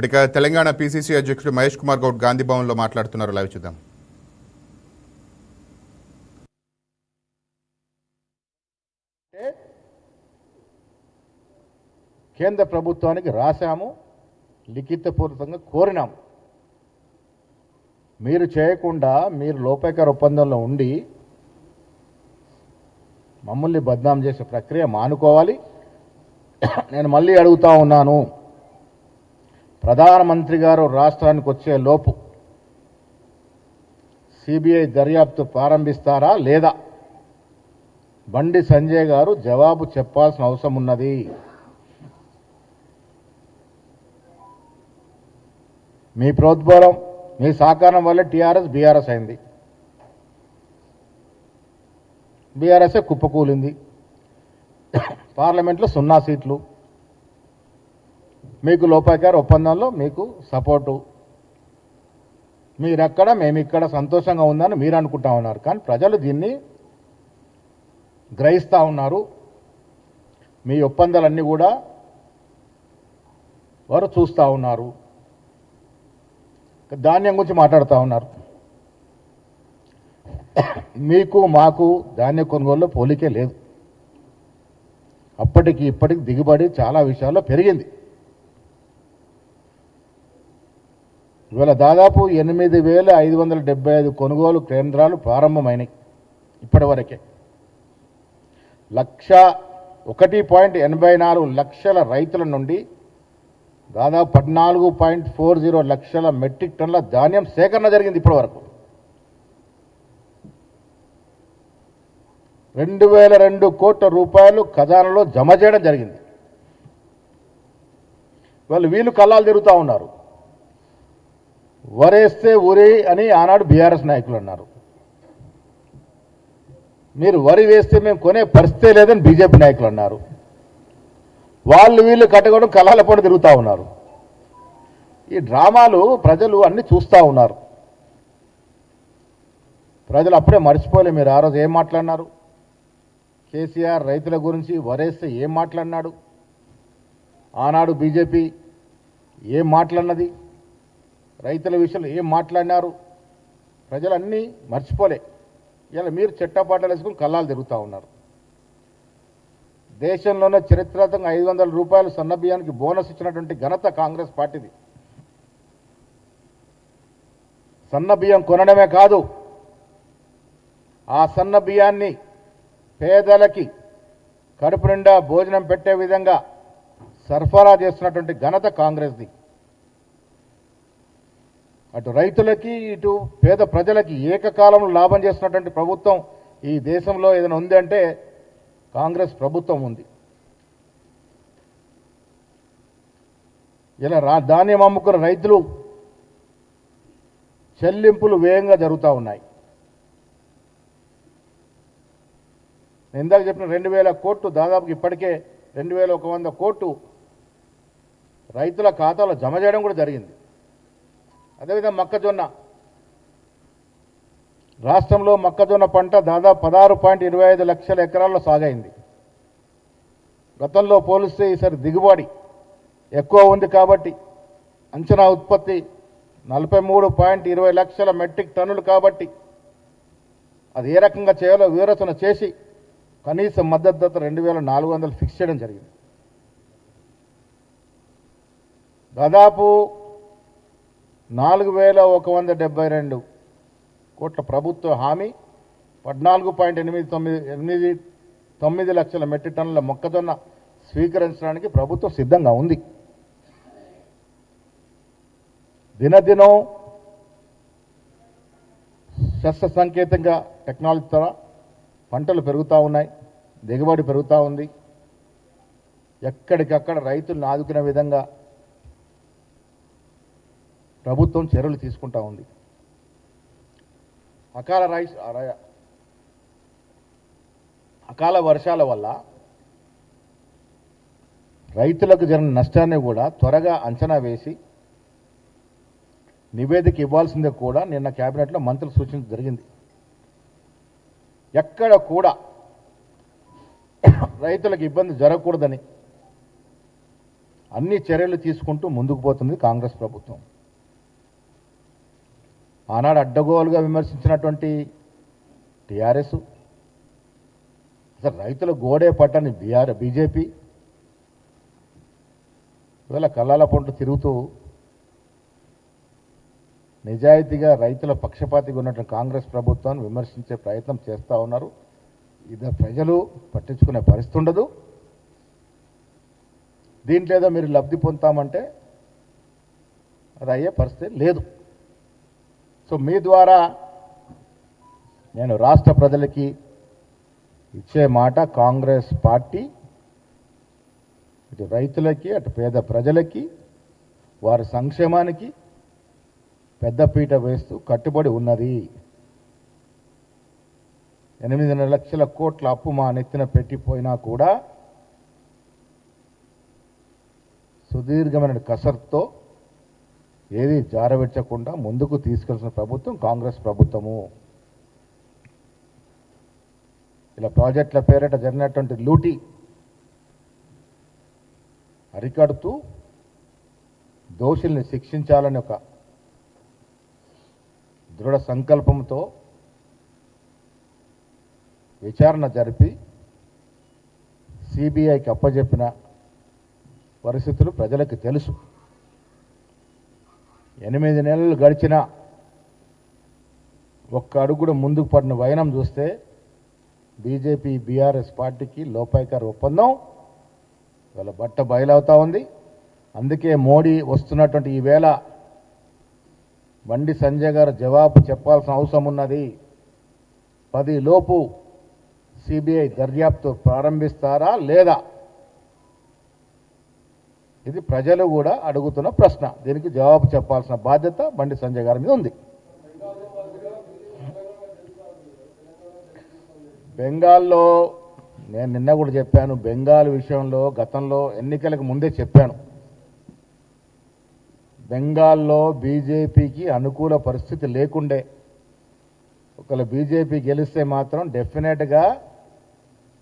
ఇక తెలంగాణ పీసీసీ అధ్యక్షుడు మహేష్ కుమార్ గౌడ్ గాంధీ భవన్లో మాట్లాడుతున్నారు. లైవ్ చూద్దాం. కేంద్ర ప్రభుత్వానికి రాశాము, లిఖితపూర్వకంగా కోరినాము. మీరు చేయకుండా మీరు లోపాయకార ఒప్పందంలో ఉండి మమ్మల్ని బద్నాం చేసే ప్రక్రియ మానుకోవాలి. నేను మళ్ళీ అడుగుతా ఉన్నాను, ప్రధానమంత్రి గారు రాష్ట్రానికి వచ్చే లోపు సిబిఐ దర్యాప్తు ప్రారంభిస్తారా లేదా? బండి సంజయ్ గారు జవాబు చెప్పాల్సిన అవసరం ఉన్నది. మీ ప్రోద్బలం, మీ సహకారం వల్ల టీఆర్ఎస్ బీఆర్ఎస్ అయింది. బీఆర్ఎస్ఏ కుప్పకూలింది. పార్లమెంట్లో 0 సీట్లు. మీకు లోపాయకార ఒప్పందంలో మీకు సపోర్టు. మీరెక్కడ మేమిక్కడ సంతోషంగా ఉందని మీరు అనుకుంటా ఉన్నారు, కానీ ప్రజలు దీన్ని గ్రహిస్తూ ఉన్నారు. మీ ఒప్పందాలన్నీ కూడా వారు చూస్తూ ఉన్నారు. ధాన్యం గురించి మాట్లాడుతూ ఉన్నారు. మీకు మాకు ధాన్య కొనుగోలులో పోలికే లేదు. అప్పటికి ఇప్పటికి దిగుబడి చాలా విషయాల్లో పెరిగింది. ఇవాళ దాదాపు 8,575 కొనుగోలు కేంద్రాలు ప్రారంభమైనాయి. ఇప్పటి వరకే 1.84 లక్షల రైతుల నుండి దాదాపు 14.40 లక్షల మెట్రిక్ టన్నుల ధాన్యం సేకరణ జరిగింది. ఇప్పటి వరకు 2,002 కోట్ల రూపాయలు ఖజానాలో జమ చేయడం జరిగింది. వీళ్ళు కళ్ళాలు తిరుగుతూ ఉన్నారు. వరేస్తే ఊరి అని ఆనాడు బీఆర్ఎస్ నాయకులు అన్నారు. మీరు వరి వేస్తే మేము కొనే పరిస్థితే లేదని బీజేపీ నాయకులు అన్నారు. వీళ్ళు కట్టగొడం కళ్ళాల పడి తిరుగుతూ ఉన్నారు. ఈ డ్రామాలు ప్రజలు అన్ని చూస్తూ ఉన్నారు. ప్రజలు అప్పుడే మర్చిపోలే. మీరు ఆ రోజు ఏం మాట్లాడినారు? కేసీఆర్ రైతుల గురించి వరేస్తే ఏం మాట్లాడినాడు? ఆనాడు బీజేపీ ఏం మాట్లాడినది? రైతుల విషయంలో ఏం మాట్లాడినారు? ప్రజలన్నీ మర్చిపోలే. ఇలా మీరు చెట్టపాటలు వేసుకుని కళ్ళాలు తిరుగుతూ ఉన్నారు. దేశంలోనే చరిత్రాత్మకంగా 500 రూపాయలు సన్న బియ్యానికి బోనస్ ఇచ్చినటువంటి ఘనత కాంగ్రెస్ పార్టీది. సన్న బియ్యం కొనడమే కాదు, ఆ సన్న బియ్యాన్ని పేదలకి కడుపు నిండా భోజనం పెట్టే విధంగా సరఫరా చేస్తున్నటువంటి ఘనత కాంగ్రెస్ది. అటు రైతులకి ఇటు పేద ప్రజలకి ఏకకాలంలో లాభం చేస్తున్నటువంటి ప్రభుత్వం ఈ దేశంలో ఏదైనా ఉంది అంటే కాంగ్రెస్ ప్రభుత్వం ఉంది. ఇలా ధాన్యం అమ్ముకున్న రైతులు చెల్లింపులు వేగంగా జరుగుతూ ఉన్నాయి. నేను ఇందాక చెప్పిన 2,000 కోట్లు దాదాపు ఇప్పటికే 2,100 కోట్లు రైతుల ఖాతాలో జమ చేయడం కూడా జరిగింది. అదేవిధంగా మొక్కజొన్న, రాష్ట్రంలో మొక్కజొన్న పంట దాదాపు 16.25 లక్షల ఎకరాల్లో సాగైంది. గతంలో పోలిస్తే ఈసారి దిగుబడి ఎక్కువ ఉంది కాబట్టి అంచనా ఉత్పత్తి 43.20 లక్షల మెట్రిక్ టన్నులు కాబట్టి అది ఏ రకంగా చేయాలో వివరచన చేసి కనీస మద్దతు ధర 2,400 ఫిక్స్ చేయడం జరిగింది. దాదాపు 4,172 కోట్ల ప్రభుత్వ హామీ 14.89 లక్షల మెట్రిక్ టన్నుల మొక్కజొన్న స్వీకరించడానికి ప్రభుత్వం సిద్ధంగా ఉంది. దినదినం శాస్త్ర సాంకేతిక టెక్నాలజీ ద్వారా పంటలు పెరుగుతూ ఉన్నాయి, దిగుబడి పెరుగుతూ ఉంది. ఎక్కడికక్కడ రైతులను ఆదుకునే విధంగా ప్రభుత్వం చర్యలు తీసుకుంటూ ఉంది. అకాల వర్షాల వల్ల రైతులకు జరిగిన నష్టాన్ని కూడా త్వరగా అంచనా వేసి నివేదిక ఇవ్వాల్సిందే కూడా నిన్న కేబినెట్లో మంత్రులు సూచించడం జరిగింది. ఎక్కడ కూడా రైతులకు ఇబ్బంది జరగకూడదని అన్ని చర్యలు తీసుకుంటూ ముందుకు పోతుంది కాంగ్రెస్ ప్రభుత్వం. ఆనాడు అడ్డగోలుగా విమర్శించినటువంటి టీఆర్ఎస్, అసలు రైతుల గోడే పట్టని బీజేపీ ఇవాళ కళ్ళాల పొంటు తిరుగుతూ నిజాయితీగా రైతుల పక్షపాతిగా ఉన్నటువంటి కాంగ్రెస్ ప్రభుత్వాన్ని విమర్శించే ప్రయత్నం చేస్తూ ఉన్నారు. ఇది ప్రజలు పట్టించుకునే పరిస్థితి ఉండదు. దీంట్లో ఏదో మీరు లబ్ధి పొందుతామంటే అది అయ్యే పరిస్థితి లేదు. సో మీ ద్వారా నేను రాష్ట్ర ప్రజలకి ఇచ్చే మాట, కాంగ్రెస్ పార్టీ ఇటు రైతులకి అటు పేద ప్రజలకి వారి సంక్షేమానికి పెద్దపీట వేస్తూ కట్టుబడి ఉన్నది. 8 లక్షల కోట్ల అప్పు మా నెత్తిన పెట్టిపోయినా కూడా సుదీర్ఘమైన కసరత్తో ఏది జారవిడ్చకుండా ముందుకు తీసుకెళ్తున్న ప్రభుత్వం కాంగ్రెస్ ప్రభుత్వము. ఇలా ప్రాజెక్టుల పేరిట జరిగినటువంటి లూటీ అరికడుతూ దోషుల్ని శిక్షించాలని ఒక దృఢ సంకల్పంతో విచారణ జరిపి సిబిఐకి అప్పజెప్పిన పరిస్థితులు ప్రజలకు తెలుసు. 8 నెలలు గడిచినా ఒక్క అడుగు కూడా ముందుకు పడిన వైనం చూస్తే బీజేపీ బీఆర్ఎస్ పార్టీకి లోపాయికారి ఒప్పందం వాళ్ళ బట్ట బయలవుతా ఉంది. అందుకే మోడీ వస్తున్నటువంటి ఈవేళ బండి సంజయ్ గారు జవాబు చెప్పాల్సిన అవసరం ఉన్నది. 10 లోపు సిబిఐ దర్యాప్తు ప్రారంభిస్తారా లేదా? ఇది ప్రజలు కూడా అడుగుతున్న ప్రశ్న. దీనికి జవాబు చెప్పాల్సిన బాధ్యత బండి సంజయ్ గారి మీద ఉంది. బెంగాల్లో నేను నిన్న కూడా చెప్పాను, బెంగాల్ విషయంలో గతంలో ఎన్నికలకు ముందే చెప్పాను, బెంగాల్లో బీజేపీకి అనుకూల పరిస్థితి లేకుండే. ఒకవేళ బీజేపీ గెలిస్తే మాత్రం డెఫినెట్గా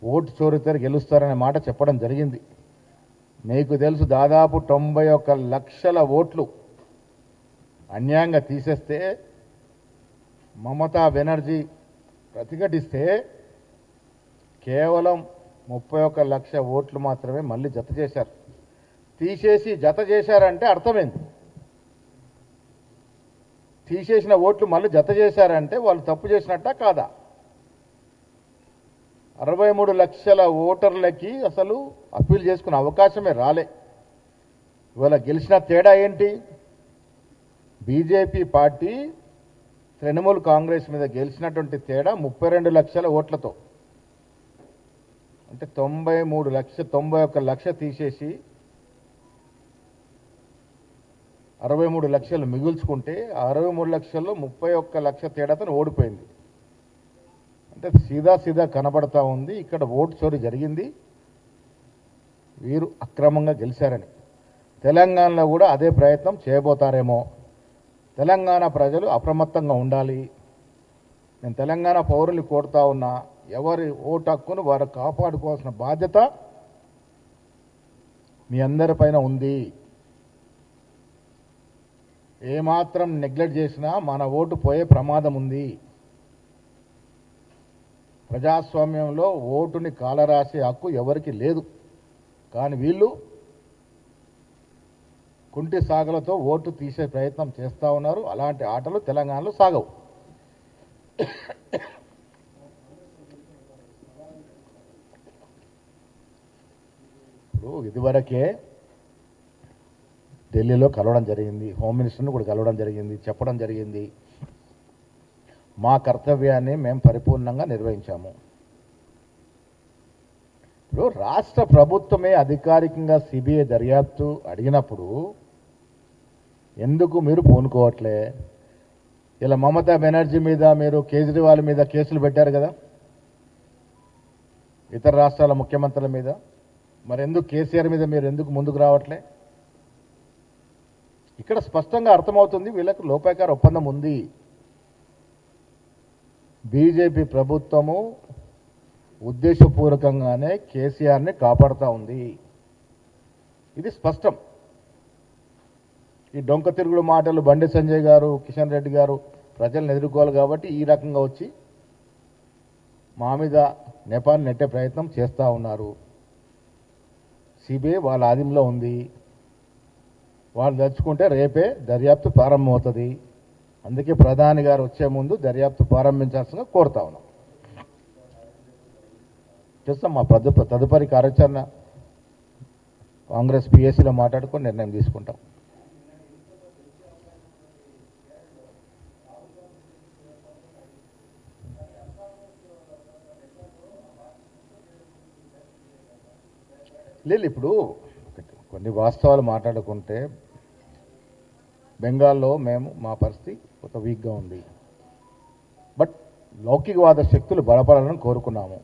ఓటు చోరితో గెలుస్తారనే మాట చెప్పడం జరిగింది. మీకు తెలుసు, దాదాపు 91 లక్షల ఓట్లు అన్యాయంగా తీసేస్తే మమతా బెనర్జీ ప్రతిఘటిస్తే కేవలం 31 లక్ష ఓట్లు మాత్రమే మళ్ళీ జత చేశారు. తీసేసి జత చేశారంటే అర్థమైంది. తీసేసిన ఓట్లు మళ్ళీ జత చేశారంటే వాళ్ళు తప్పు చేసినట్ట కాదా? 63 లక్షల ఓటర్లకి అసలు అప్పీల్ చేసుకునే అవకాశమే రాలే. ఇవాళ గెలిచిన తేడా ఏంటి? బీజేపీ పార్టీ తృణమూల్ కాంగ్రెస్ మీద గెలిచినటువంటి తేడా 32 లక్షల ఓట్లతో. అంటే 91 లక్ష తీసేసి 63 లక్షలు మిగుల్చుకుంటే 63 లక్షల్లో 31 లక్ష తేడాతో ఓడిపోయింది. అంటే సీదా కనబడతా ఉంది ఇక్కడ ఓటు చోరీ జరిగింది, వీరు అక్రమంగా గెలిచారని. తెలంగాణలో కూడా అదే ప్రయత్నం చేయబోతారేమో. తెలంగాణ ప్రజలు అప్రమత్తంగా ఉండాలి. నేను తెలంగాణ పౌరుల్ని కోరుతా ఉన్నా, ఎవరి ఓటు హక్కును వారు కాపాడుకోవాల్సిన బాధ్యత మీ అందరిపైన ఉంది. ఏమాత్రం నెగ్లెక్ట్ చేసినా మన ఓటు పోయే ప్రమాదం ఉంది. ప్రజాస్వామ్యంలో ఓటుని కాలరాసే హక్కు ఎవరికి లేదు. కానీ వీళ్ళు కుంటి సాగలతో ఓటు తీసే ప్రయత్నం చేస్తూ ఉన్నారు. అలాంటి ఆటలు తెలంగాణలో సాగవు. ఇప్పుడు ఇదివరకే ఢిల్లీలో కలవడం జరిగింది, హోమ్ మినిస్టర్ని కూడా కలవడం జరిగింది, చెప్పడం జరిగింది, మా కర్తవ్యాన్ని మేము పరిపూర్ణంగా నిర్వహించాము. ఇప్పుడు రాష్ట్ర ప్రభుత్వమే అధికారికంగా సిబిఐ దర్యాప్తు అడిగినప్పుడు ఎందుకు మీరు పూనుకోవట్లే? ఇలా మమతా బెనర్జీ మీద, మీరు కేజ్రీవాల్ మీద కేసులు పెట్టారు కదా, ఇతర రాష్ట్రాల ముఖ్యమంత్రుల మీద. మరి ఎందుకు కేసీఆర్ మీద మీరు ఎందుకు ముందుకు రావట్లే? ఇక్కడ స్పష్టంగా అర్థమవుతుంది వీళ్ళకు లోపాయకార ఒప్పందం ఉంది. బీజేపీ ప్రభుత్వము ఉద్దేశపూర్వకంగానే కేసీఆర్ని కాపాడుతూ ఉంది. ఇది స్పష్టం. ఈ డొంక తిరుగుడు మాటలు బండి సంజయ్ గారు, కిషన్ రెడ్డి గారు ప్రజలను ఎదుర్కోవాలి కాబట్టి ఈ రకంగా వచ్చి మా మీద నెపాన్ని నెట్టే ప్రయత్నం చేస్తూ ఉన్నారు. సిబిఐ వాళ్ళ ఆధీనంలో ఉంది. వాళ్ళు తెచ్చుకుంటే రేపే దర్యాప్తు ప్రారంభమవుతుంది. అందుకే ప్రధాని గారు వచ్చే ముందు దర్యాప్తు ప్రారంభించాల్సిందిగా కోరుతా ఉన్నాం. చేస్తాం. మా తదుపరి కార్యాచరణ కాంగ్రెస్ పిఎస్సీలో మాట్లాడుకొని నిర్ణయం తీసుకుంటాం. లేదు, ఇప్పుడు కొన్ని వాస్తవాలు మాట్లాడుకుంటే బెంగాల్లో మా పరిస్థితి ఒక వీక్గా ఉంది. బట్ లౌకికవాద శక్తులు బలపడాలని కోరుకున్నాము.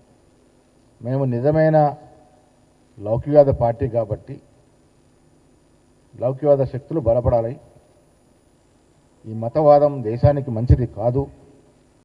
మేము నిజమైన లౌకికవాద పార్టీ కాబట్టి లౌకికవాద శక్తులు బలపడాలి. ఈ మతవాదం దేశానికి మంచిది కాదు.